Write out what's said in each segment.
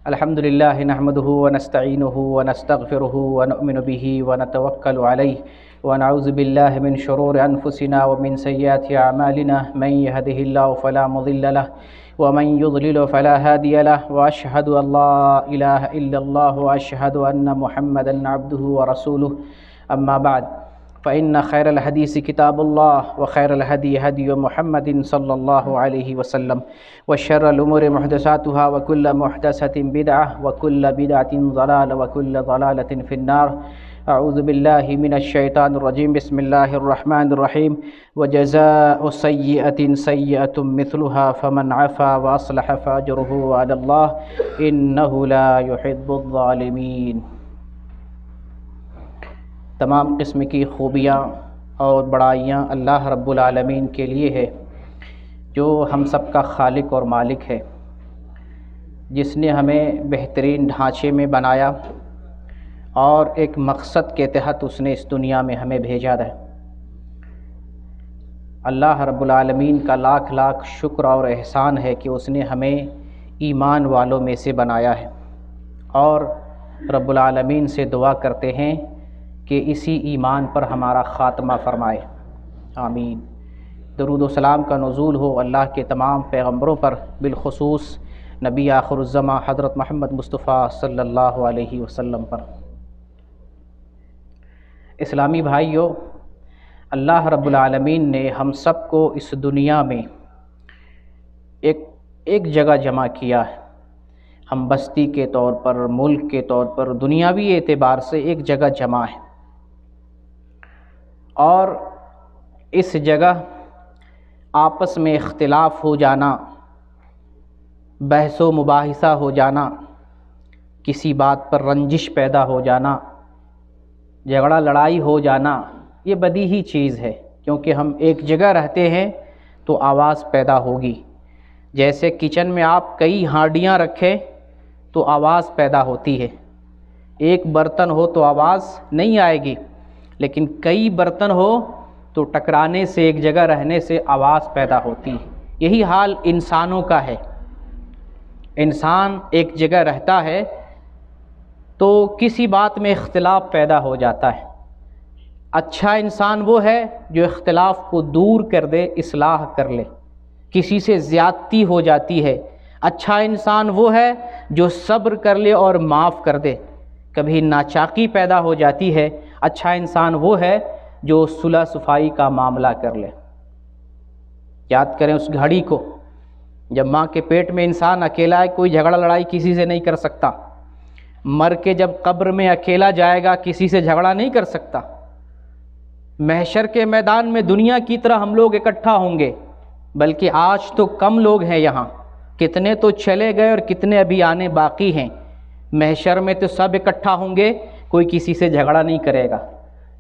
الحمد لله نحمده ونستعينه ونستغفره ونؤمن به ونتوكل عليه ونعوذ بالله من شرور أنفسنا ومن سيئات أعمالنا من يهده الله فلا مضل له ومن يضلل فلا هادي له وأشهد أن لا إله إلا الله وأشهد أن محمدا عبده ورسوله أما بعد فإن خير الحديث كتاب الله وخير الهدي هدي محمد صلى الله عليه وسلم وشر الأمور محدثاتها وكل محدثة بدعة وكل بدعة ضلالة وكل ضلالة في النار. أعوذ بالله من الشيطان الرجيم. بسم الله الرحمن الرحيم. وجزاء سيئة سيئة مثلها فمن عفا وأصلح فأجره على الله إنه لا يحب الظالمين. تمام قسم کی خوبیاں اور بڑائیاں اللہ رب العالمین کے لیے ہے جو ہم سب کا خالق اور مالک ہے، جس نے ہمیں بہترین ڈھانچے میں بنایا اور ایک مقصد کے تحت اس نے اس دنیا میں ہمیں بھیجا ہے. اللہ رب العالمین کا لاکھ لاکھ شکر اور احسان ہے کہ اس نے ہمیں ایمان والوں میں سے بنایا ہے، اور رب العالمین سے دعا کرتے ہیں کہ اسی ایمان پر ہمارا خاتمہ فرمائے. آمین. درود و سلام کا نزول ہو اللہ کے تمام پیغمبروں پر، بالخصوص نبی آخر الزماں حضرت محمد مصطفیٰ صلی اللہ علیہ وسلم پر. اسلامی بھائیو، اللہ رب العالمین نے ہم سب کو اس دنیا میں ایک جگہ جمع کیا ہے. ہم بستی کے طور پر، ملک کے طور پر، دنیاوی اعتبار سے ایک جگہ جمع ہے، اور اس جگہ آپس میں اختلاف ہو جانا، بحث و مباحثہ ہو جانا، کسی بات پر رنجش پیدا ہو جانا، جھگڑا لڑائی ہو جانا، یہ بدیہی چیز ہے، کیونکہ ہم ایک جگہ رہتے ہیں تو آواز پیدا ہوگی. جیسے کچن میں آپ کئی ہانڈیاں رکھیں تو آواز پیدا ہوتی ہے. ایک برتن ہو تو آواز نہیں آئے گی، لیکن کئی برتن ہو تو ٹکرانے سے، ایک جگہ رہنے سے آواز پیدا ہوتی ہے. یہی حال انسانوں کا ہے. انسان ایک جگہ رہتا ہے تو کسی بات میں اختلاف پیدا ہو جاتا ہے. اچھا انسان وہ ہے جو اختلاف کو دور کر دے، اصلاح کر لے. کسی سے زیادتی ہو جاتی ہے، اچھا انسان وہ ہے جو صبر کر لے اور معاف کر دے. کبھی ناچاقی پیدا ہو جاتی ہے، اچھا انسان وہ ہے جو صلح صفائی کا معاملہ کر لے. یاد کریں اس گھڑی کو، جب ماں کے پیٹ میں انسان اکیلا ہے، کوئی جھگڑا لڑائی کسی سے نہیں کر سکتا. مر کے جب قبر میں اکیلا جائے گا، کسی سے جھگڑا نہیں کر سکتا. محشر کے میدان میں دنیا کی طرح ہم لوگ اکٹھا ہوں گے، بلکہ آج تو کم لوگ ہیں یہاں، کتنے تو چلے گئے اور کتنے ابھی آنے باقی ہیں. محشر میں تو سب اکٹھا ہوں گے، کوئی کسی سے جھگڑا نہیں کرے گا،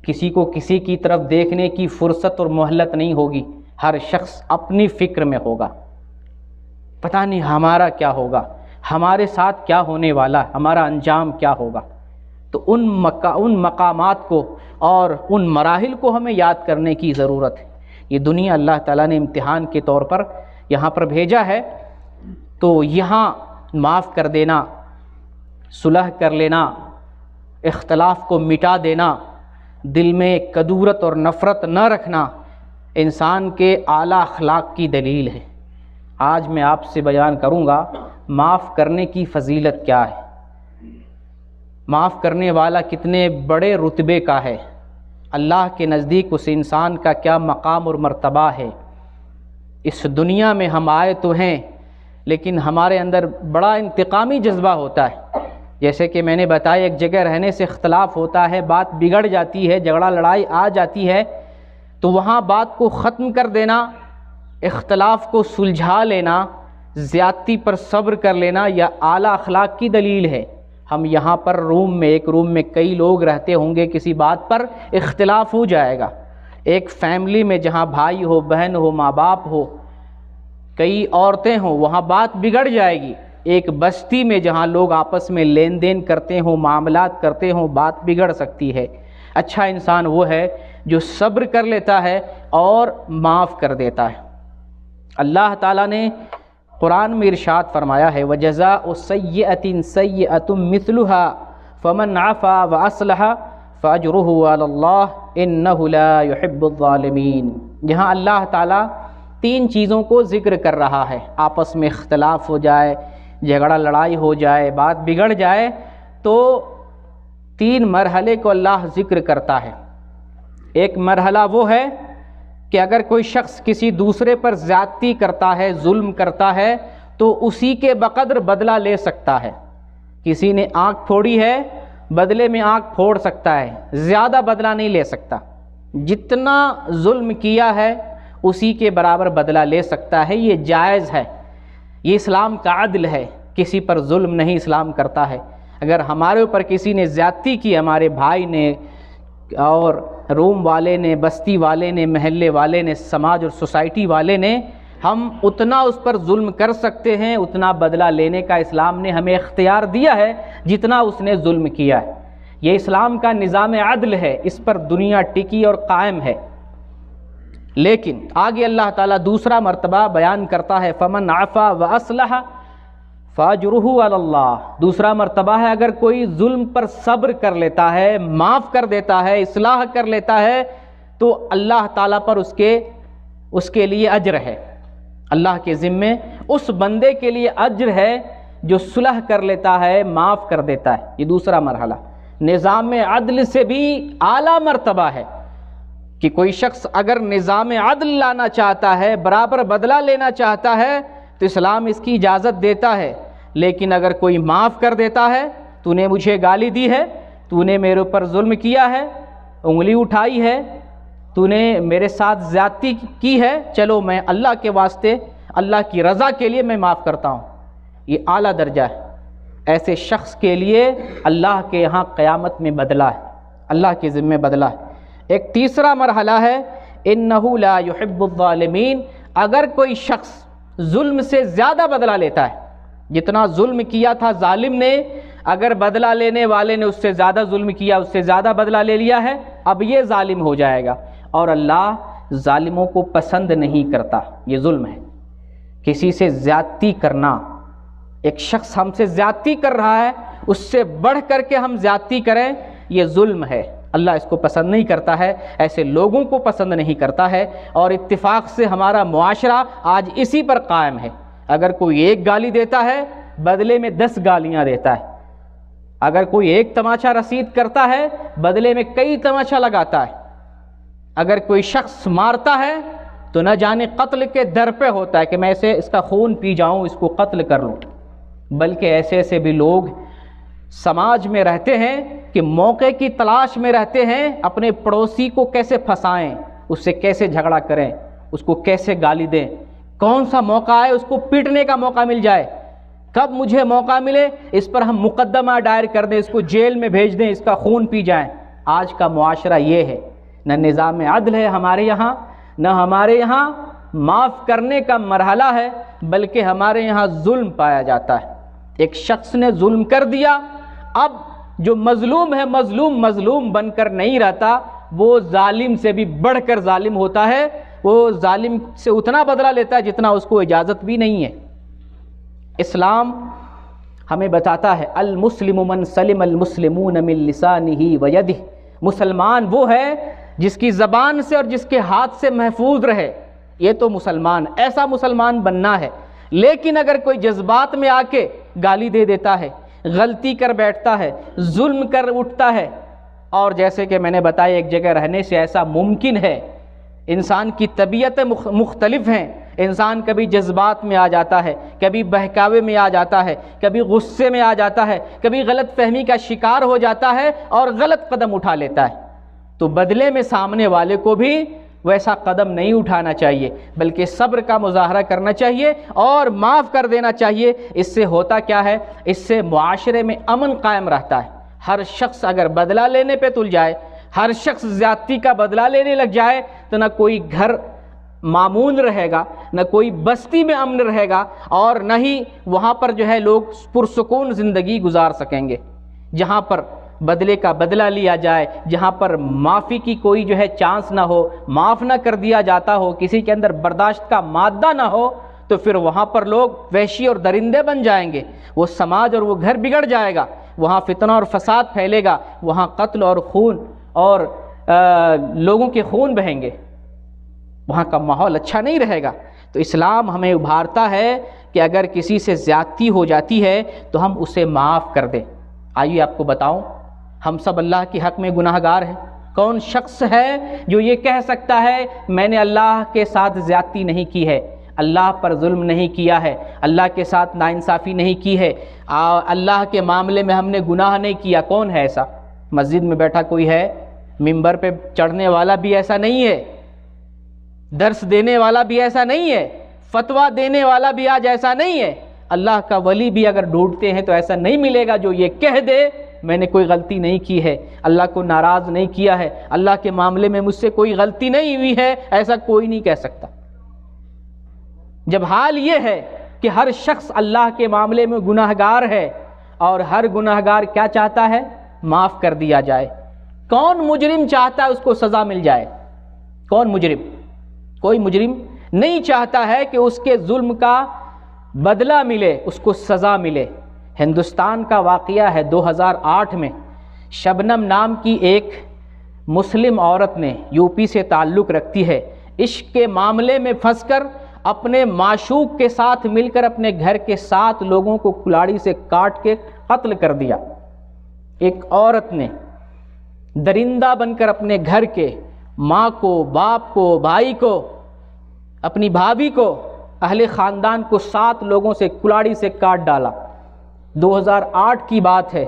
کسی کو کسی کی طرف دیکھنے کی فرصت اور مہلت نہیں ہوگی. ہر شخص اپنی فکر میں ہوگا، پتہ نہیں ہمارا کیا ہوگا، ہمارے ساتھ کیا ہونے والا، ہمارا انجام کیا ہوگا. تو ان مقامات کو اور ان مراحل کو ہمیں یاد کرنے کی ضرورت ہے. یہ دنیا اللہ تعالیٰ نے امتحان کے طور پر یہاں پر بھیجا ہے، تو یہاں معاف کر دینا، صلح کر لینا، اختلاف کو مٹا دینا، دل میں کدورت اور نفرت نہ رکھنا انسان کے اعلیٰ اخلاق کی دلیل ہے. آج میں آپ سے بیان کروں گا معاف کرنے کی فضیلت کیا ہے، معاف کرنے والا کتنے بڑے رتبے کا ہے، اللہ کے نزدیک اس انسان کا کیا مقام اور مرتبہ ہے. اس دنیا میں ہم آئے تو ہیں، لیکن ہمارے اندر بڑا انتقامی جذبہ ہوتا ہے. جیسے کہ میں نے بتایا، ایک جگہ رہنے سے اختلاف ہوتا ہے، بات بگڑ جاتی ہے، جھگڑا لڑائی آ جاتی ہے، تو وہاں بات کو ختم کر دینا، اختلاف کو سلجھا لینا، زیادتی پر صبر کر لینا، یا اعلیٰ اخلاق کی دلیل ہے. ہم یہاں پر ایک روم میں کئی لوگ رہتے ہوں گے، کسی بات پر اختلاف ہو جائے گا. ایک فیملی میں جہاں بھائی ہو، بہن ہو، ماں باپ ہو، کئی عورتیں ہوں، وہاں بات بگڑ جائے گی. ایک بستی میں جہاں لوگ آپس میں لین دین کرتے ہوں، معاملات کرتے ہوں، بات بگڑ سکتی ہے. اچھا انسان وہ ہے جو صبر کر لیتا ہے اور معاف کر دیتا ہے. اللہ تعالیٰ نے قرآن میں ارشاد فرمایا ہے وَجَزَاءُ سَيِّئَةٍ سَيِّئَةٌ مِثْلُهَا فَمَنْ عَفَا وَأَصْلَحَ فَأَجْرُهُ عَلَى اللَّهِ إِنَّهُ لَا يُحِبُّ الظَّالِمِينَ۔ یہاں اللہ تعالیٰ تین چیزوں کو ذکر کر رہا ہے، آپس میں اختلاف ہو جائے، جھگڑا لڑائی ہو جائے، بات بگڑ جائے تو تین مرحلے کو اللہ ذکر کرتا ہے۔ ایک مرحلہ وہ ہے کہ اگر کوئی شخص کسی دوسرے پر زیادتی کرتا ہے، ظلم کرتا ہے، تو اسی کے بقدر بدلہ لے سکتا ہے۔ کسی نے آنکھ پھوڑی ہے، بدلے میں آنکھ پھوڑ سکتا ہے، زیادہ بدلہ نہیں لے سکتا۔ جتنا ظلم کیا ہے اسی کے برابر بدلہ لے سکتا ہے، یہ جائز ہے، یہ اسلام کا عدل ہے، کسی پر ظلم نہیں اسلام کرتا ہے۔ اگر ہمارے اوپر کسی نے زیادتی کی، ہمارے بھائی نے اور روم والے نے، بستی والے نے، محلے والے نے، سماج اور سوسائٹی والے نے، ہم اتنا اس پر ظلم کر سکتے ہیں، اتنا بدلہ لینے کا اسلام نے ہمیں اختیار دیا ہے جتنا اس نے ظلم کیا ہے۔ یہ اسلام کا نظام عدل ہے، اس پر دنیا ٹکی اور قائم ہے۔ لیکن آگے اللہ تعالیٰ دوسرا مرتبہ بیان کرتا ہے فَمَنْ عَفَا وَأَصْلَحَ فَأَجْرُهُ عَلَى اللَّهِ۔ دوسرا مرتبہ ہے اگر کوئی ظلم پر صبر کر لیتا ہے، معاف کر دیتا ہے، اصلاح کر لیتا ہے تو اللہ تعالیٰ پر اس کے لیے اجر ہے۔ اللہ کے ذمے اس بندے کے لیے اجر ہے جو صلح کر لیتا ہے، معاف کر دیتا ہے۔ یہ دوسرا مرحلہ نظام عدل سے بھی اعلیٰ مرتبہ ہے کہ کوئی شخص اگر نظام عدل لانا چاہتا ہے، برابر بدلہ لینا چاہتا ہے تو اسلام اس کی اجازت دیتا ہے۔ لیکن اگر کوئی معاف کر دیتا ہے، تو نے مجھے گالی دی ہے، تو نے میرے اوپر ظلم کیا ہے، انگلی اٹھائی ہے، تو نے میرے ساتھ زیادتی کی ہے، چلو میں اللہ کے واسطے، اللہ کی رضا کے لیے میں معاف کرتا ہوں، یہ اعلیٰ درجہ ہے۔ ایسے شخص کے لیے اللہ کے یہاں قیامت میں بدلہ ہے، اللہ کے ذمے بدلہ ہے۔ ایک تیسرا مرحلہ ہے انہ لا یحب الظالمین۔ اگر کوئی شخص ظلم سے زیادہ بدلہ لیتا ہے، جتنا ظلم کیا تھا ظالم نے، اگر بدلہ لینے والے نے اس سے زیادہ ظلم کیا، اس سے زیادہ بدلہ لے لیا ہے، اب یہ ظالم ہو جائے گا، اور اللہ ظالموں کو پسند نہیں کرتا۔ یہ ظلم ہے، کسی سے زیادتی کرنا۔ ایک شخص ہم سے زیادتی کر رہا ہے، اس سے بڑھ کر کے ہم زیادتی کریں، یہ ظلم ہے، اللہ اس کو پسند نہیں کرتا ہے، ایسے لوگوں کو پسند نہیں کرتا ہے۔ اور اتفاق سے ہمارا معاشرہ آج اسی پر قائم ہے۔ اگر کوئی ایک گالی دیتا ہے، بدلے میں 10 گالیاں دیتا ہے۔ اگر کوئی ایک تماچا رسید کرتا ہے، بدلے میں کئی تماچا لگاتا ہے۔ اگر کوئی شخص مارتا ہے تو نہ جانے قتل کے در پہ ہوتا ہے کہ میں اس کا خون پی جاؤں، اس کو قتل کر لوں۔ بلکہ ایسے ایسے بھی لوگ سماج میں رہتے ہیں کہ موقع کی تلاش میں رہتے ہیں، اپنے پڑوسی کو کیسے پھنسائیں، اس سے کیسے جھگڑا کریں، اس کو کیسے گالی دیں، کون سا موقع ہے اس کو پیٹنے کا موقع مل جائے، کب مجھے موقع ملے اس پر ہم مقدمہ دائر کر دیں، اس کو جیل میں بھیج دیں، اس کا خون پی جائیں۔ آج کا معاشرہ یہ ہے، نہ نظام عدل ہے ہمارے یہاں، نہ ہمارے یہاں معاف کرنے کا مرحلہ ہے، بلکہ ہمارے یہاں ظلم پایا جاتا ہے۔ ایک شخص نے ظلم کر دیا، اب جو مظلوم ہے مظلوم بن کر نہیں رہتا، وہ ظالم سے بھی بڑھ کر ظالم ہوتا ہے، وہ ظالم سے اتنا بدلہ لیتا ہے جتنا اس کو اجازت بھی نہیں ہے۔ اسلام ہمیں بتاتا ہے المسلم من سلم المسلمون من لسانہ ویدہ، مسلمان وہ ہے جس کی زبان سے اور جس کے ہاتھ سے محفوظ رہے، یہ تو مسلمان، ایسا مسلمان بننا ہے۔ لیکن اگر کوئی جذبات میں آ کے گالی دے دیتا ہے، غلطی کر بیٹھتا ہے، ظلم کر اٹھتا ہے، اور جیسے کہ میں نے بتایا ایک جگہ رہنے سے ایسا ممکن ہے، انسان کی طبیعتیں مختلف ہیں، انسان کبھی جذبات میں آ جاتا ہے، کبھی بہکاوے میں آ جاتا ہے، کبھی غصے میں آ جاتا ہے، کبھی غلط فہمی کا شکار ہو جاتا ہے اور غلط قدم اٹھا لیتا ہے، تو بدلے میں سامنے والے کو بھی ویسا قدم نہیں اٹھانا چاہیے، بلکہ صبر کا مظاہرہ کرنا چاہیے اور معاف کر دینا چاہیے۔ اس سے ہوتا کیا ہے، اس سے معاشرے میں امن قائم رہتا ہے۔ ہر شخص اگر بدلہ لینے پہ تل جائے، ہر شخص زیادتی کا بدلہ لینے لگ جائے تو نہ کوئی گھر مامون رہے گا، نہ کوئی بستی میں امن رہے گا، اور نہ ہی وہاں پر جو ہے لوگ پرسکون زندگی گزار سکیں گے۔ جہاں پر بدلے کا بدلہ لیا جائے، جہاں پر معافی کی کوئی جو ہے چانس نہ ہو، معاف نہ کر دیا جاتا ہو، کسی کے اندر برداشت کا مادہ نہ ہو، تو پھر وہاں پر لوگ وحشی اور درندے بن جائیں گے، وہ سماج اور وہ گھر بگڑ جائے گا، وہاں فتنہ اور فساد پھیلے گا، وہاں قتل اور خون اور لوگوں کے خون بہیں گے، وہاں کا ماحول اچھا نہیں رہے گا۔ تو اسلام ہمیں ابھارتا ہے کہ اگر کسی سے زیادتی ہو جاتی ہے تو ہم اسے معاف کر دیں۔ آئیے آپ کو بتاؤں، ہم سب اللہ کے حق میں گناہ گار ہیں۔ کون شخص ہے جو یہ کہہ سکتا ہے میں نے اللہ کے ساتھ زیادتی نہیں کی ہے، اللہ پر ظلم نہیں کیا ہے، اللہ کے ساتھ ناانصافی نہیں کی ہے، اللہ کے معاملے میں ہم نے گناہ نہیں کیا؟ کون ہے ایسا؟ مسجد میں بیٹھا کوئی ہے؟ ممبر پہ چڑھنے والا بھی ایسا نہیں ہے، درس دینے والا بھی ایسا نہیں ہے، فتویٰ دینے والا بھی آج ایسا نہیں ہے۔ اللہ کا ولی بھی اگر ڈھونڈتے ہیں تو ایسا نہیں ملے گا جو یہ کہہ دے میں نے کوئی غلطی نہیں کی ہے، اللہ کو ناراض نہیں کیا ہے، اللہ کے معاملے میں مجھ سے کوئی غلطی نہیں ہوئی ہے، ایسا کوئی نہیں کہہ سکتا۔ جب حال یہ ہے کہ ہر شخص اللہ کے معاملے میں گناہ گار ہے اور ہر گناہ گار کیا چاہتا ہے؟ معاف کر دیا جائے۔ کون مجرم چاہتا ہے اس کو سزا مل جائے؟ کون مجرم؟ کوئی مجرم نہیں چاہتا ہے کہ اس کے ظلم کا بدلہ ملے، اس کو سزا ملے۔ ہندوستان کا واقعہ ہے 2008 میں، شبنم نام کی ایک مسلم عورت نے، یو پی سے تعلق رکھتی ہے، عشق کے معاملے میں پھنس کر اپنے معشوق کے ساتھ مل کر اپنے گھر کے 7 لوگوں کو کلاڑی سے کاٹ کے قتل کر دیا۔ ایک عورت نے درندہ بن کر اپنے گھر کے ماں کو، باپ کو، بھائی کو، اپنی بھابھی کو، اہل خاندان کو 7 لوگوں سے کلاڑی سے کاٹ ڈالا۔ 2008 کی بات ہے،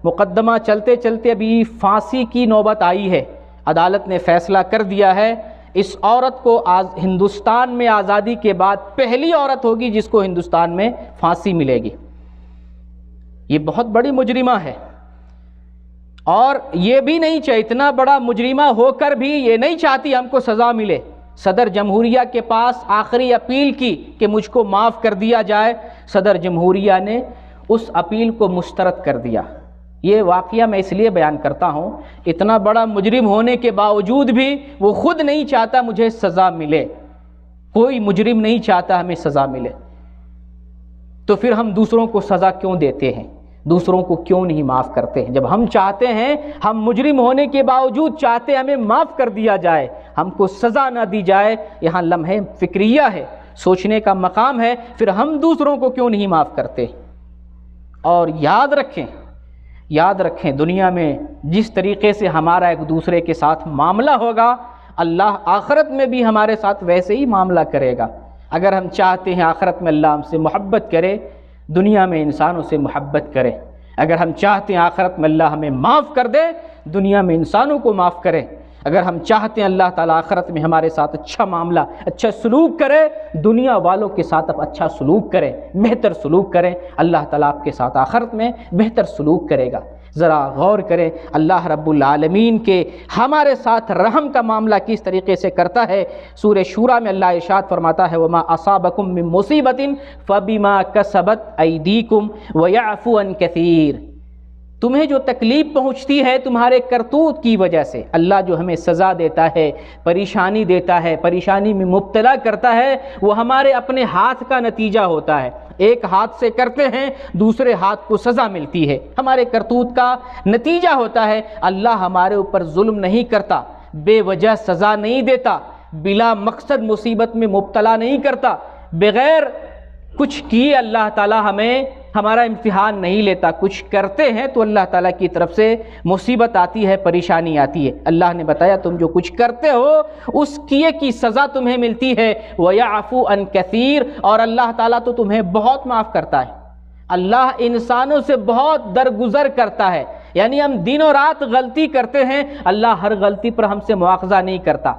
مقدمہ چلتے چلتے ابھی پھانسی کی نوبت آئی ہے، عدالت نے فیصلہ کر دیا ہے اس عورت کو ہندوستان میں آزادی کے بعد پہلی عورت ہوگی جس کو ہندوستان میں پھانسی ملے گی۔ یہ بہت بڑی مجرمہ ہے، اور یہ بھی نہیں چاہتی، اتنا بڑا مجرمہ ہو کر بھی یہ نہیں چاہتی ہم کو سزا ملے۔ صدر جمہوریہ کے پاس آخری اپیل کی کہ مجھ کو معاف کر دیا جائے، صدر جمہوریہ نے اس اپیل کو مسترد کر دیا۔ یہ واقعہ میں اس لیے بیان کرتا ہوں، اتنا بڑا مجرم ہونے کے باوجود بھی وہ خود نہیں چاہتا مجھے سزا ملے۔ کوئی مجرم نہیں چاہتا ہمیں سزا ملے، تو پھر ہم دوسروں کو سزا کیوں دیتے ہیں؟ دوسروں کو کیوں نہیں معاف کرتے ہیں؟ جب ہم چاہتے ہیں، ہم مجرم ہونے کے باوجود چاہتے ہیں ہمیں معاف کر دیا جائے، ہم کو سزا نہ دی جائے، یہاں لمحے فکریہ ہے، سوچنے کا مقام ہے، پھر ہم دوسروں کو کیوں نہیں معاف کرتے؟ اور یاد رکھیں دنیا میں جس طریقے سے ہمارا ایک دوسرے کے ساتھ معاملہ ہوگا، اللہ آخرت میں بھی ہمارے ساتھ ویسے ہی معاملہ کرے گا۔ اگر ہم چاہتے ہیں آخرت میں اللہ ہم سے محبت کرے، دنیا میں انسانوں سے محبت کرے۔ اگر ہم چاہتے ہیں آخرت میں اللہ ہمیں معاف کر دے، دنیا میں انسانوں کو معاف کرے۔ اگر ہم چاہتے ہیں اللہ تعالیٰ آخرت میں ہمارے ساتھ اچھا معاملہ، اچھا سلوک کرے، دنیا والوں کے ساتھ اب اچھا سلوک کریں، بہتر سلوک کریں، اللہ تعالیٰ آپ کے ساتھ آخرت میں بہتر سلوک کرے گا۔ ذرا غور کریں اللہ رب العالمین کے ہمارے ساتھ رحم کا معاملہ کس طریقے سے کرتا ہے۔ سورہ شورى میں اللہ ارشاد فرماتا ہے وَمَا أَصَابَكُم مِّن مُّصِيبَةٍ فَبِمَا كَسَبَتْ أَيْدِيكُمْ وَيَعْفُو عَن كَثِيرٍ۔ تمہیں جو تکلیف پہنچتی ہے تمہارے کرتوت کی وجہ سے، اللہ جو ہمیں سزا دیتا ہے، پریشانی دیتا ہے، پریشانی میں مبتلا کرتا ہے، وہ ہمارے اپنے ہاتھ کا نتیجہ ہوتا ہے۔ ایک ہاتھ سے کرتے ہیں، دوسرے ہاتھ کو سزا ملتی ہے، ہمارے کرتوت کا نتیجہ ہوتا ہے۔ اللہ ہمارے اوپر ظلم نہیں کرتا، بے وجہ سزا نہیں دیتا، بلا مقصد مصیبت میں مبتلا نہیں کرتا، بغیر کچھ کیے اللہ تعالیٰ ہمارا امتحان نہیں لیتا۔ کچھ کرتے ہیں تو اللہ تعالیٰ کی طرف سے مصیبت آتی ہے، پریشانی آتی ہے۔ اللہ نے بتایا تم جو کچھ کرتے ہو اس کیے کی سزا تمہیں ملتی ہے۔ وَيَعْفُو عَن كَثِيرٍ، اور اللہ تعالیٰ تو تمہیں بہت معاف کرتا ہے۔ اللہ انسانوں سے بہت درگزر کرتا ہے، یعنی ہم دن و رات غلطی کرتے ہیں، اللہ ہر غلطی پر ہم سے مواخذہ نہیں کرتا،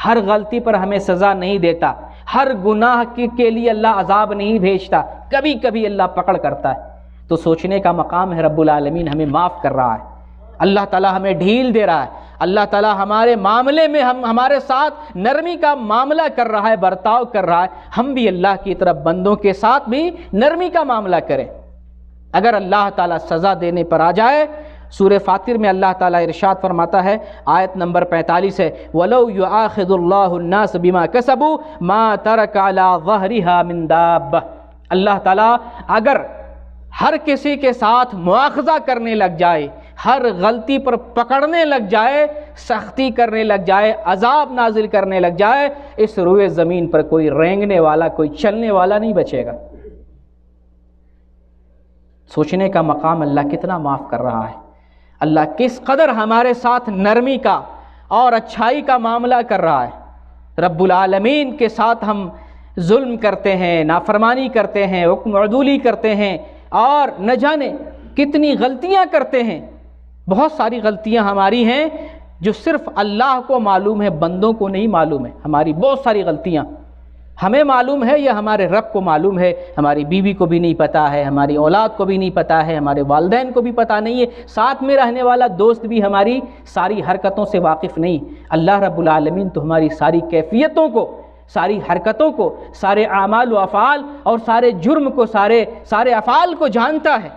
ہر غلطی پر ہمیں سزا نہیں دیتا، ہر گناہ کے لیے اللہ عذاب نہیں بھیجتا، کبھی کبھی اللہ پکڑ کرتا ہے۔ تو سوچنے کا مقام ہے رب العالمین ہمیں معاف کر رہا ہے، اللہ تعالیٰ ہمیں ڈھیل دے رہا ہے، اللہ تعالیٰ ہمارے معاملے میں ہمارے ساتھ نرمی کا معاملہ کر رہا ہے، برتاؤ کر رہا ہے۔ ہم بھی اللہ کی طرف بندوں کے ساتھ بھی نرمی کا معاملہ کریں۔ اگر اللہ تعالیٰ سزا دینے پر آ جائے سورہ فاطر میں اللہ تعالیٰ ارشاد فرماتا ہے، آیت نمبر 45 ہے، وَلَوْ يُؤَاخِذُ اللَّهُ النَّاسَ بِمَا كَسَبُوا مَا تَرَكَ عَلَى ظَهْرِهَا مِن دَابَّةٍ، اللہ تعالیٰ اگر ہر کسی کے ساتھ مواخذہ کرنے لگ جائے، ہر غلطی پر پکڑنے لگ جائے، سختی کرنے لگ جائے، عذاب نازل کرنے لگ جائے، اس روئے زمین پر کوئی رینگنے والا، کوئی چلنے والا نہیں بچے گا۔ سوچنے کا مقام، اللہ کتنا معاف کر رہا ہے، اللہ کس قدر ہمارے ساتھ نرمی کا اور اچھائی کا معاملہ کر رہا ہے۔ رب العالمین کے ساتھ ہم ظلم کرتے ہیں، نافرمانی کرتے ہیں، حکم عدولی کرتے ہیں، اور نہ جانے کتنی غلطیاں کرتے ہیں۔ بہت ساری غلطیاں ہماری ہیں جو صرف اللہ کو معلوم ہے، بندوں کو نہیں معلوم ہے۔ ہماری بہت ساری غلطیاں ہمیں معلوم ہے یا ہمارے رب کو معلوم ہے، ہماری بیوی کو بھی نہیں پتہ ہے، ہماری اولاد کو بھی نہیں پتہ ہے، ہمارے والدین کو بھی پتہ نہیں ہے، ساتھ میں رہنے والا دوست بھی ہماری ساری حرکتوں سے واقف نہیں۔ اللہ رب العالمین تو ہماری ساری کیفیتوں کو، ساری حرکتوں کو، سارے اعمال و افعال اور سارے جرم کو، سارے افعال کو جانتا ہے۔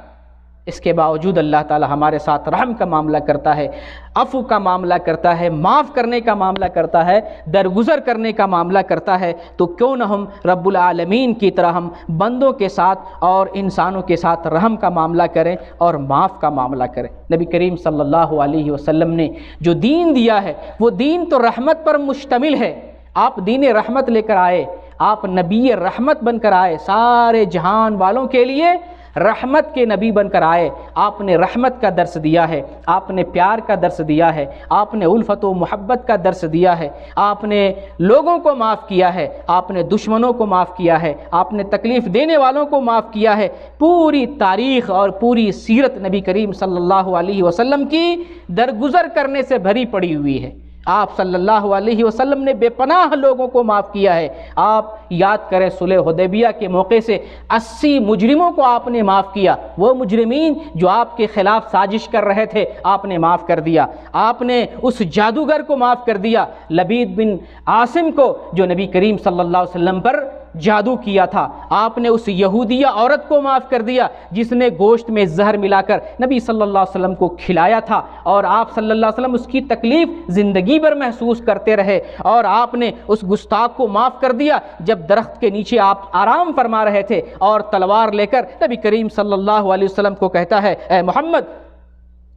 اس کے باوجود اللہ تعالی ہمارے ساتھ رحم کا معاملہ کرتا ہے، عفو کا معاملہ کرتا ہے، معاف کرنے کا معاملہ کرتا ہے، درگزر کرنے کا معاملہ کرتا ہے، تو کیوں نہ ہم رب العالمین کی طرح ہم بندوں کے ساتھ اور انسانوں کے ساتھ رحم کا معاملہ کریں اور معاف کا معاملہ کریں۔ نبی کریم صلی اللہ علیہ وسلم نے جو دین دیا ہے وہ دین تو رحمت پر مشتمل ہے۔ آپ دین رحمت لے کر آئے، آپ نبی رحمت بن کر آئے، سارے جہان والوں کے لیے رحمت کے نبی بن کر آئے۔ آپ نے رحمت کا درس دیا ہے، آپ نے پیار کا درس دیا ہے، آپ نے الفت و محبت کا درس دیا ہے، آپ نے لوگوں کو معاف کیا ہے، آپ نے دشمنوں کو معاف کیا ہے، آپ نے تکلیف دینے والوں کو معاف کیا ہے۔ پوری تاریخ اور پوری سیرت نبی کریم صلی اللہ علیہ وسلم کی درگزر کرنے سے بھری پڑی ہوئی ہے۔ آپ صلی اللہ علیہ وسلم نے بے پناہ لوگوں کو معاف کیا ہے۔ آپ یاد کریں صلح حدیبیہ کے موقع سے 80 مجرموں کو آپ نے معاف کیا۔ وہ مجرمین جو آپ کے خلاف سازش کر رہے تھے آپ نے معاف کر دیا۔ آپ نے اس جادوگر کو معاف کر دیا، لبید بن عاصم کو، جو نبی کریم صلی اللہ علیہ وسلم پر جادو کیا تھا۔ آپ نے اس یہودیہ عورت کو معاف کر دیا جس نے گوشت میں زہر ملا کر نبی صلی اللہ علیہ وسلم کو کھلایا تھا، اور آپ صلی اللہ علیہ وسلم اس کی تکلیف زندگی بھر محسوس کرتے رہے۔ اور آپ نے اس گستاخ کو معاف کر دیا جب درخت کے نیچے آپ آرام فرما رہے تھے اور تلوار لے کر نبی کریم صلی اللہ علیہ وسلم کو کہتا ہے، اے محمد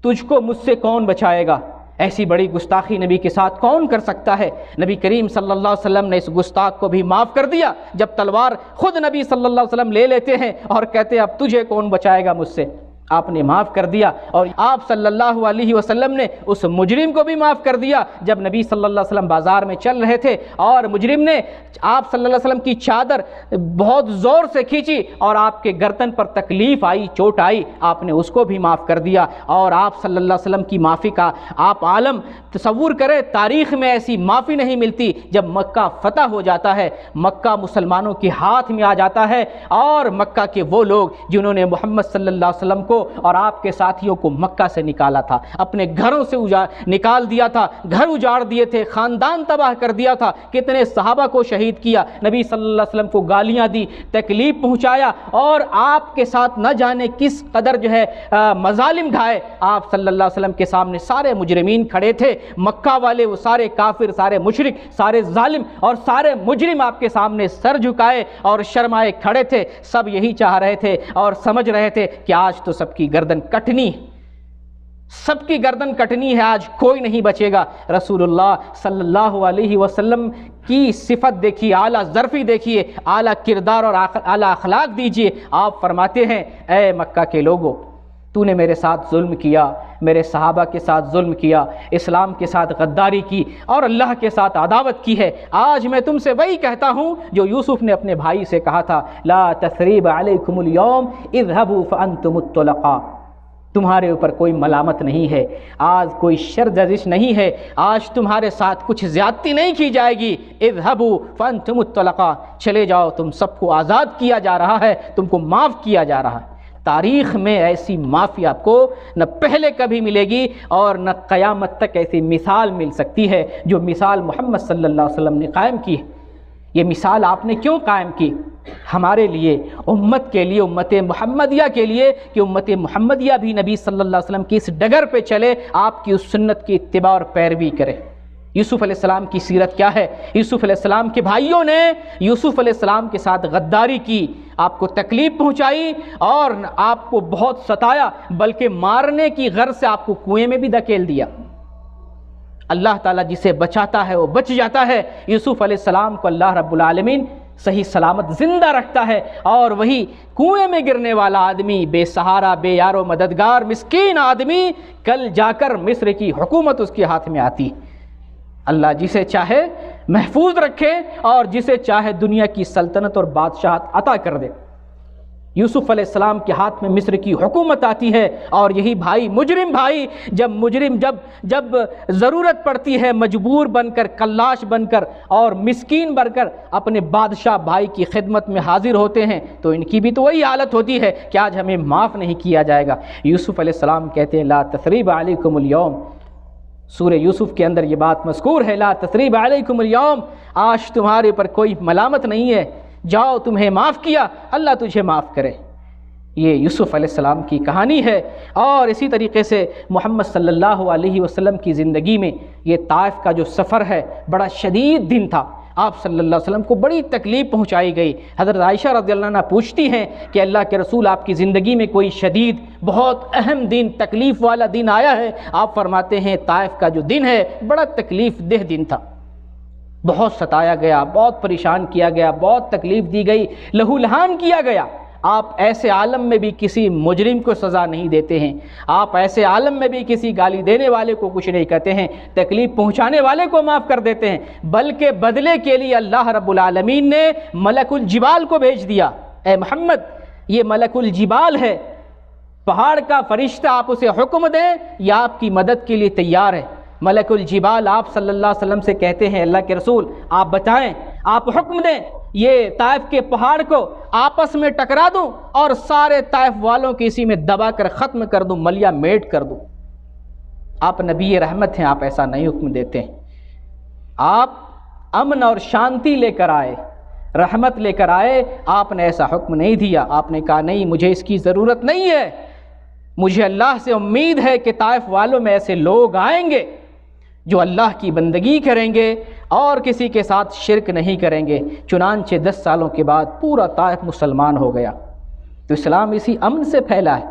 تجھ کو مجھ سے کون بچائے گا؟ ایسی بڑی گستاخی نبی کے ساتھ کون کر سکتا ہے؟ نبی کریم صلی اللہ علیہ وسلم نے اس گستاخ کو بھی معاف کر دیا جب تلوار خود نبی صلی اللہ علیہ وسلم لے لیتے ہیں اور کہتے ہیں اب تجھے کون بچائے گا مجھ سے؟ آپ نے معاف کر دیا۔ اور آپ صلی اللہ علیہ وسلم نے اس مجرم کو بھی معاف کر دیا جب نبی صلی اللہ علیہ وسلم بازار میں چل رہے تھے اور مجرم نے آپ صلی اللہ علیہ وسلم کی چادر بہت زور سے کھینچی اور آپ کے گردن پر تکلیف آئی، چوٹ آئی، آپ نے اس کو بھی معاف کر دیا۔ اور آپ صلی اللہ علیہ وسلم کی معافی کا آپ عالم تصور کریں، تاریخ میں ایسی معافی نہیں ملتی۔ جب مکہ فتح ہو جاتا ہے، مکہ مسلمانوں کے ہاتھ میں آ جاتا ہے، اور مکہ کے وہ لوگ جنہوں نے محمد صلی اللہ علیہ وسلم کو اور آپ کے ساتھیوں کو مکہ سے نکالا تھا، اپنے گھروں سے نکال دیا تھا، گھر اجاڑ دیے تھے، خاندان تباہ کر دیا تھا، کتنے صحابہ کو شہید کیا، نبی صلی اللہ علیہ وسلم کو گالیاں دی، تکلیف پہنچایا، اور آپ کے ساتھ نہ جانے کس قدر مظالم ڈھائے۔ آپ صلی اللہ علیہ وسلم کے سامنے سارے مجرمین کھڑے تھے، مکہ والے، وہ سارے کافر، سارے مشرک، سارے ظالم اور سارے مجرم آپ کے سامنے سر جھکائے اور شرمائے کھڑے تھے۔ سب یہی چاہ رہے تھے اور سمجھ رہے تھے کہ آج تو سب کی گردن کٹنی، سب کی گردن کٹنی ہے، آج کوئی نہیں بچے گا۔ رسول اللہ صلی اللہ علیہ وسلم کی صفت دیکھیے، اعلیٰ ظرفی دیکھیے، اعلیٰ کردار اور اعلیٰ اخلاق دیجیے۔ آپ فرماتے ہیں، اے مکہ کے لوگوں، تو نے میرے ساتھ ظلم کیا، میرے صحابہ کے ساتھ ظلم کیا، اسلام کے ساتھ غداری کی اور اللہ کے ساتھ عداوت کی ہے۔ آج میں تم سے وہی کہتا ہوں جو یوسف نے اپنے بھائی سے کہا تھا، لا تثریب علیکم اليوم اذهبوا فانتم الطلقاء، تمہارے اوپر کوئی ملامت نہیں ہے، آج کوئی شر جزش نہیں ہے، آج تمہارے ساتھ کچھ زیادتی نہیں کی جائے گی۔ اذهبوا فانتم الطلقاء، چلے جاؤ، تم سب کو آزاد کیا جا رہا ہے، تم کو معاف کیا جا رہا ہے۔ تاریخ میں ایسی معافی آپ کو نہ پہلے کبھی ملے گی اور نہ قیامت تک ایسی مثال مل سکتی ہے جو مثال محمد صلی اللہ علیہ وسلم نے قائم کی ہے۔ یہ مثال آپ نے کیوں قائم کی؟ ہمارے لیے، امت کے لیے، امت محمدیہ کے لیے، کہ امت محمدیہ بھی نبی صلی اللہ علیہ وسلم کی اس ڈگر پہ چلے، آپ کی اس سنت کی اتباع اور پیروی کرے۔ یوسف علیہ السلام کی سیرت کیا ہے؟ یوسف علیہ السلام کے بھائیوں نے یوسف علیہ السلام کے ساتھ غداری کی، آپ کو تکلیف پہنچائی اور آپ کو بہت ستایا، بلکہ مارنے کی غرض سے آپ کو کنویں میں بھی دھکیل دیا۔ اللہ تعالیٰ جسے بچاتا ہے وہ بچ جاتا ہے۔ یوسف علیہ السلام کو اللہ رب العالمین صحیح سلامت زندہ رکھتا ہے، اور وہی کنویں میں گرنے والا آدمی، بے سہارا، بے یار و مددگار، مسکین آدمی، کل جا کر مصر کی حکومت اس کے ہاتھ میں آتی۔ اللہ جسے چاہے محفوظ رکھے اور جسے چاہے دنیا کی سلطنت اور بادشاہت عطا کر دے۔ یوسف علیہ السلام کے ہاتھ میں مصر کی حکومت آتی ہے، اور یہی بھائی، مجرم بھائی، جب ضرورت پڑتی ہے مجبور بن کر، کلاش بن کر اور مسکین بن کر اپنے بادشاہ بھائی کی خدمت میں حاضر ہوتے ہیں، تو ان کی بھی تو وہی حالت ہوتی ہے کہ آج ہمیں معاف نہیں کیا جائے گا۔ یوسف علیہ السلام کہتے ہیں لا تثریب علیکم اليوم، سورہ یوسف کے اندر یہ بات مذکور ہے، لا تثریب علیکم اليوم، آج تمہارے پر کوئی ملامت نہیں ہے، جاؤ تمہیں معاف کیا، اللہ تجھے معاف کرے۔ یہ یوسف علیہ السلام کی کہانی ہے۔ اور اسی طریقے سے محمد صلی اللہ علیہ وسلم کی زندگی میں یہ طائف کا جو سفر ہے بڑا شدید دن تھا، آپ صلی اللہ علیہ وسلم کو بڑی تکلیف پہنچائی گئی۔ حضرت عائشہ رضی اللہ عنہ پوچھتی ہیں کہ اللہ کے رسول، آپ کی زندگی میں کوئی شدید، بہت اہم دن، تکلیف والا دن آیا ہے؟ آپ فرماتے ہیں طائف کا جو دن ہے بڑا تکلیف دہ دن تھا، بہت ستایا گیا، بہت پریشان کیا گیا، بہت تکلیف دی گئی، لہو لہان کیا گیا۔ آپ ایسے عالم میں بھی کسی مجرم کو سزا نہیں دیتے ہیں، آپ ایسے عالم میں بھی کسی گالی دینے والے کو کچھ نہیں کہتے ہیں، تکلیف پہنچانے والے کو معاف کر دیتے ہیں، بلکہ بدلے کے لیے اللہ رب العالمین نے ملک الجبال کو بھیج دیا۔ اے محمد، یہ ملک الجبال ہے، پہاڑ کا فرشتہ، آپ اسے حکم دیں یا آپ کی مدد کے لیے تیار ہے۔ ملک الجبال آپ صلی اللہ علیہ وسلم سے کہتے ہیں اللہ کے رسول آپ بتائیں، آپ حکم دیں یہ طائف کے پہاڑ کو آپس میں ٹکرا دوں اور سارے طائف والوں کی اسی میں دبا کر ختم کر دوں، ملیا میٹ کر دوں۔ آپ نبی رحمت ہیں، آپ ایسا نہیں حکم دیتے ہیں، آپ امن اور شانتی لے کر آئے، رحمت لے کر آئے، آپ نے ایسا حکم نہیں دیا۔ آپ نے کہا نہیں، مجھے اس کی ضرورت نہیں ہے، مجھے اللہ سے امید ہے کہ طائف والوں میں ایسے لوگ آئیں گے جو اللہ کی بندگی کریں گے اور کسی کے ساتھ شرک نہیں کریں گے۔ چنانچہ 10 سالوں کے بعد پورا طائف مسلمان ہو گیا۔ تو اسلام اسی امن سے پھیلا ہے،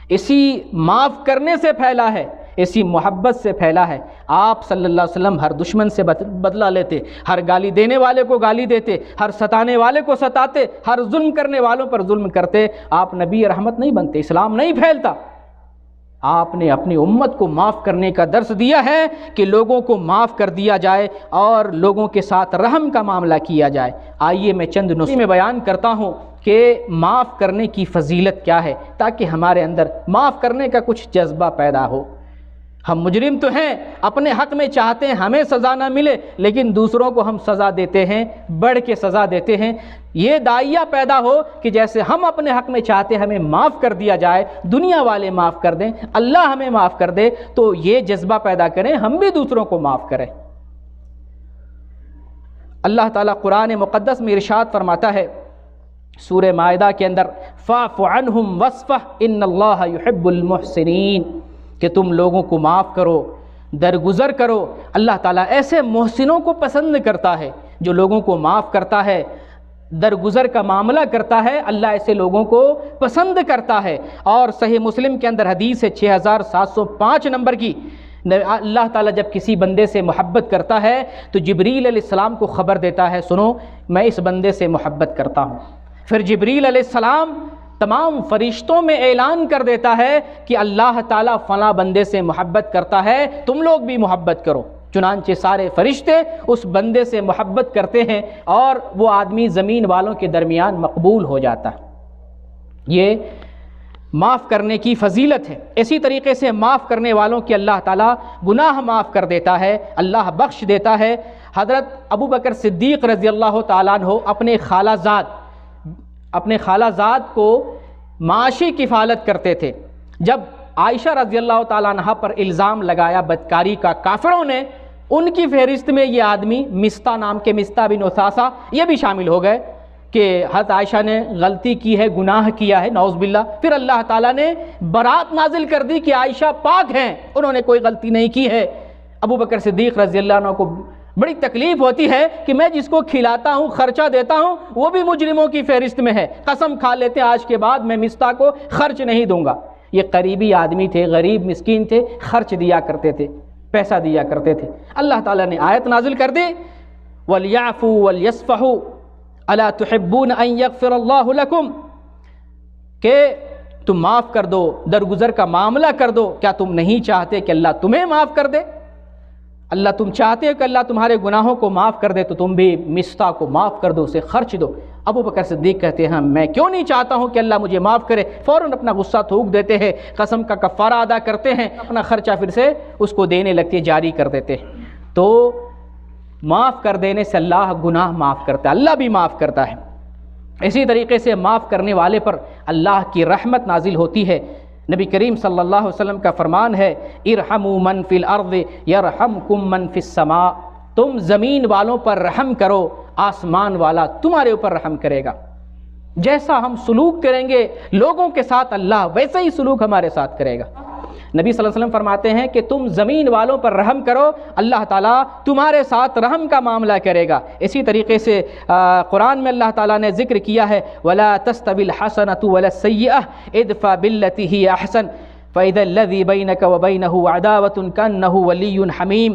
اسی معاف کرنے سے پھیلا ہے، اسی محبت سے پھیلا ہے۔ آپ صلی اللہ علیہ وسلم ہر دشمن سے بدلہ لیتے، ہر گالی دینے والے کو گالی دیتے، ہر ستانے والے کو ستاتے، ہر ظلم کرنے والوں پر ظلم کرتے۔ آپ نبی رحمت نہیں بنتے، اسلام نہیں پھیلتا۔ آپ نے اپنی امت کو معاف کرنے کا درس دیا ہے کہ لوگوں کو معاف کر دیا جائے اور لوگوں کے ساتھ رحم کا معاملہ کیا جائے۔ آئیے میں چند نصوص میں بیان کرتا ہوں کہ معاف کرنے کی فضیلت کیا ہے، تاکہ ہمارے اندر معاف کرنے کا کچھ جذبہ پیدا ہو۔ ہم مجرم تو ہیں، اپنے حق میں چاہتے ہیں ہمیں سزا نہ ملے، لیکن دوسروں کو ہم سزا دیتے ہیں، بڑھ کے سزا دیتے ہیں۔ یہ داعیہ پیدا ہو کہ جیسے ہم اپنے حق میں چاہتے ہیں ہمیں معاف کر دیا جائے، دنیا والے معاف کر دیں، اللہ ہمیں معاف کر دے، تو یہ جذبہ پیدا کریں ہم بھی دوسروں کو معاف کریں۔ اللہ تعالیٰ قرآن مقدس میں ارشاد فرماتا ہے سورہ مائدہ کے اندر، فَاعْفُ عَنْهُمْ وَاصْفَحْ إِنَّ اللَّهَ يُحِبُّ الْمُحْسِنِينَ، کہ تم لوگوں کو معاف کرو، درگزر کرو۔ اللہ تعالیٰ ایسے محسنوں کو پسند کرتا ہے، جو لوگوں کو معاف کرتا ہے، درگزر کا معاملہ کرتا ہے، اللہ ایسے لوگوں کو پسند کرتا ہے۔ اور صحیح مسلم کے اندر حدیث ہے 6705 نمبر کی، اللہ تعالیٰ جب کسی بندے سے محبت کرتا ہے تو جبریل علیہ السلام کو خبر دیتا ہے، سنو میں اس بندے سے محبت کرتا ہوں۔ پھر جبریل علیہ السلام تمام فرشتوں میں اعلان کر دیتا ہے کہ اللہ تعالیٰ فلاں بندے سے محبت کرتا ہے، تم لوگ بھی محبت کرو۔ چنانچہ سارے فرشتے اس بندے سے محبت کرتے ہیں اور وہ آدمی زمین والوں کے درمیان مقبول ہو جاتا ہے۔ یہ معاف کرنے کی فضیلت ہے۔ اسی طریقے سے معاف کرنے والوں کے اللہ تعالیٰ گناہ معاف کر دیتا ہے، اللہ بخش دیتا ہے۔ حضرت ابو بکر صدیق رضی اللہ تعالیٰ عنہ اپنے خالہ زاد کو معاشی کفالت کرتے تھے۔ جب عائشہ رضی اللہ تعالیٰ عنہ پر الزام لگایا بدکاری کا کافروں نے، ان کی فہرست میں یہ آدمی مستہ نام کے، مستہ بن اثاثہ، یہ بھی شامل ہو گئے۔ کہ حضرت عائشہ نے غلطی کی ہے، گناہ کیا ہے، نعوذ باللہ، پھر اللہ تعالیٰ نے برات نازل کر دی کہ عائشہ پاک ہیں، انہوں نے کوئی غلطی نہیں کی ہے۔ ابو بکر صدیق رضی اللہ عنہ کو بڑی تکلیف ہوتی ہے کہ میں جس کو کھلاتا ہوں، خرچہ دیتا ہوں، وہ بھی مجرموں کی فہرست میں ہے، قسم کھا لیتے ہیں آج کے بعد میں مصطح کو خرچ نہیں دوں گا۔ یہ قریبی آدمی تھے، غریب مسکین تھے، خرچ دیا کرتے تھے، پیسہ دیا کرتے تھے۔ اللہ تعالیٰ نے آیت نازل کر دی وَلْيَعْفُوا وَلْيَصْفَحُوا أَلَا تُحِبُّونَ أَن يَغْفِرَ اللَّهُ لَكُمْ، کہ تم معاف کر دو، درگزر کا معاملہ کر دو، کیا تم نہیں چاہتے کہ اللہ تمہیں معاف کر دے؟ اللہ تم چاہتے ہو کہ اللہ تمہارے گناہوں کو معاف کر دے تو تم بھی مصطح کو معاف کر دو، اسے خرچ دو۔ ابو بکر صدیق کہتے ہیں میں کیوں نہیں چاہتا ہوں کہ اللہ مجھے معاف کرے، فوراً اپنا غصہ تھوک دیتے ہیں، قسم کا کفارہ ادا کرتے ہیں، اپنا خرچہ پھر سے اس کو دینے لگتے ہیں، جاری کر دیتے ہیں۔ تو معاف کر دینے سے اللہ گناہ معاف کرتا ہے، اللہ بھی معاف کرتا ہے۔ اسی طریقے سے معاف کرنے والے پر اللہ کی رحمت نازل ہوتی ہے۔ نبی کریم صلی اللہ علیہ وسلم کا فرمان ہے ارحموا من فی الارض یرحمکم من فی السماء، تم زمین والوں پر رحم کرو، آسمان والا تمہارے اوپر رحم کرے گا۔ جیسا ہم سلوک کریں گے لوگوں کے ساتھ، اللہ ویسا ہی سلوک ہمارے ساتھ کرے گا۔ نبی صلی اللہ علیہ وسلم فرماتے ہیں کہ تم زمین والوں پر رحم کرو، اللہ تعالیٰ تمہارے ساتھ رحم کا معاملہ کرے گا۔ اسی طریقے سے قرآن میں اللہ تعالیٰ نے ذکر کیا ہے وَلَا تَسْتَوِي الْحَسَنَةُ وَلَا السَّيِّئَةُ اِدْفَعْ بِالَّتِي هِيَ أَحْسَنُ فَإِذَا الَّذِي بَيْنَكَ وَبَيْنَهُ عَدَاوَةٌ كَأَنَّهُ وَلِيٌّ حَمِيمٌ،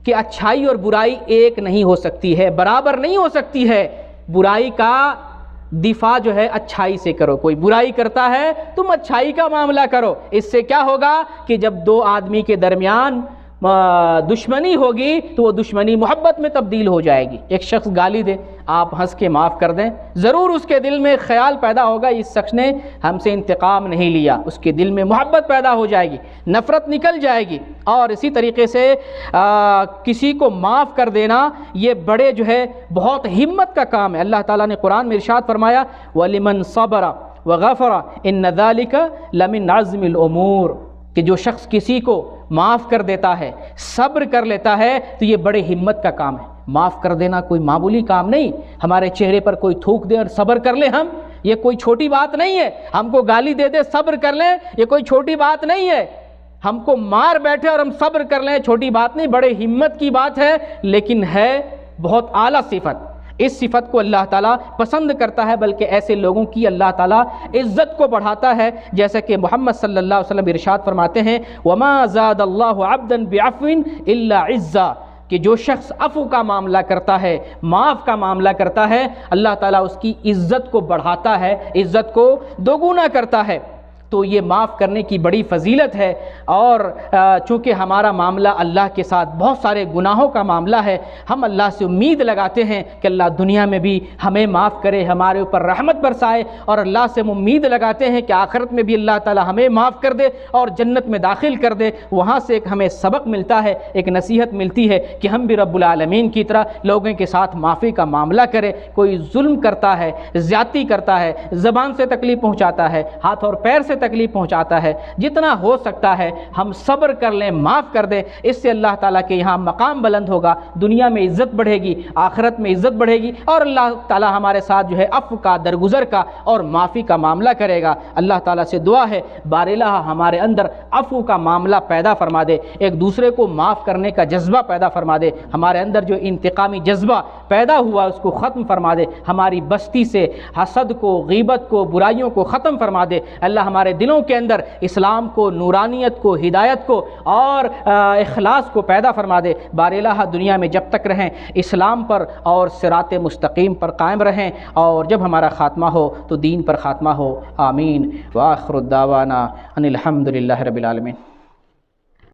کہ اچھائی اور برائی ایک نہیں ہو سکتی ہے، برابر نہیں ہو سکتی ہے۔ برائی کا دفاع جو ہے اچھائی سے کرو، کوئی برائی کرتا ہے تم اچھائی کا معاملہ کرو۔ اس سے کیا ہوگا کہ جب دو آدمی کے درمیان دشمنی ہوگی تو وہ دشمنی محبت میں تبدیل ہو جائے گی۔ ایک شخص گالی دے، آپ ہنس کے معاف کر دیں، ضرور اس کے دل میں خیال پیدا ہوگا اس شخص نے ہم سے انتقام نہیں لیا، اس کے دل میں محبت پیدا ہو جائے گی، نفرت نکل جائے گی۔ اور اسی طریقے سے کسی کو معاف کر دینا یہ بڑے جو ہے بہت ہمت کا کام ہے۔ اللہ تعالیٰ نے قرآن میں ارشاد فرمایا وَلِمَنْ صَبَرَ وَغَفَرَ إِنَّ ذَلِكَ لَمِنْ عَزْمِ الْأُمُورِ، کہ جو شخص کسی کو معاف کر دیتا ہے، صبر کر لیتا ہے تو یہ بڑے ہمت کا کام ہے۔ معاف کر دینا کوئی معمولی کام نہیں، ہمارے چہرے پر کوئی تھوک دے اور صبر کر لیں ہم، یہ کوئی چھوٹی بات نہیں ہے۔ ہم کو گالی دے دے صبر کر لیں، یہ کوئی چھوٹی بات نہیں ہے۔ ہم کو مار بیٹھے اور ہم صبر کر لیں، چھوٹی بات نہیں، بڑے ہمت کی بات ہے، لیکن ہے بہت اعلیٰ صفت۔ اس صفت کو اللہ تعالیٰ پسند کرتا ہے، بلکہ ایسے لوگوں کی اللہ تعالیٰ عزت کو بڑھاتا ہے، جیسا کہ محمد صلی اللہ علیہ وسلم ارشاد فرماتے ہیں وَمَا زَادَ اللَّهُ عَبْدًا بِعَفْوٍ إِلَّا عِزًّا، کہ جو شخص عفو کا معاملہ کرتا ہے، معاف کا معاملہ کرتا ہے، اللہ تعالیٰ اس کی عزت کو بڑھاتا ہے، عزت کو دوگنا کرتا ہے۔ تو یہ معاف کرنے کی بڑی فضیلت ہے، اور چونکہ ہمارا معاملہ اللہ کے ساتھ بہت سارے گناہوں کا معاملہ ہے، ہم اللہ سے امید لگاتے ہیں کہ اللہ دنیا میں بھی ہمیں معاف کرے، ہمارے اوپر رحمت برسائے، اور اللہ سے ہم امید لگاتے ہیں کہ آخرت میں بھی اللہ تعالی ہمیں معاف کر دے اور جنت میں داخل کر دے۔ وہاں سے ایک ہمیں سبق ملتا ہے، ایک نصیحت ملتی ہے کہ ہم بھی رب العالمین کی طرح لوگوں کے ساتھ معافی کا معاملہ کریں۔ کوئی ظلم کرتا ہے، زیادتی کرتا ہے، زبان سے تکلیف پہنچاتا ہے، ہاتھ اور پیر سے تکلیف پہنچاتا ہے، جتنا ہو سکتا ہے ہم صبر کر لیں، معاف کر دیں۔ اس سے اللہ تعالیٰ کے یہاں مقام بلند ہوگا، دنیا میں عزت بڑھے گی، آخرت میں عزت بڑھے گی، اور اللہ تعالیٰ ہمارے ساتھ جو ہے عفو کا، درگزر کا اور معافی کا معاملہ کرے گا۔ اللہ تعالیٰ سے دعا ہے بار الہ ہمارے اندر عفو کا معاملہ پیدا فرما دے، ایک دوسرے کو معاف کرنے کا جذبہ پیدا فرما دے، ہمارے اندر جو انتقامی جذبہ پیدا ہوا اس کو ختم فرما دے، ہماری بستی سے حسد کو، غیبت کو، برائیوں کو ختم فرما دے۔ اللہ ہمارے دلوں کے اندر اسلام کو، نورانیت کو، ہدایت کو اور اخلاص کو پیدا فرما دے۔ بار الہ دنیا میں جب تک رہیں اسلام پر اور صراط مستقیم پر قائم رہیں، اور جب ہمارا خاتمہ ہو تو دین پر خاتمہ ہو۔ آمین۔ وآخر الدعوانا ان الحمد للہ رب العالمین۔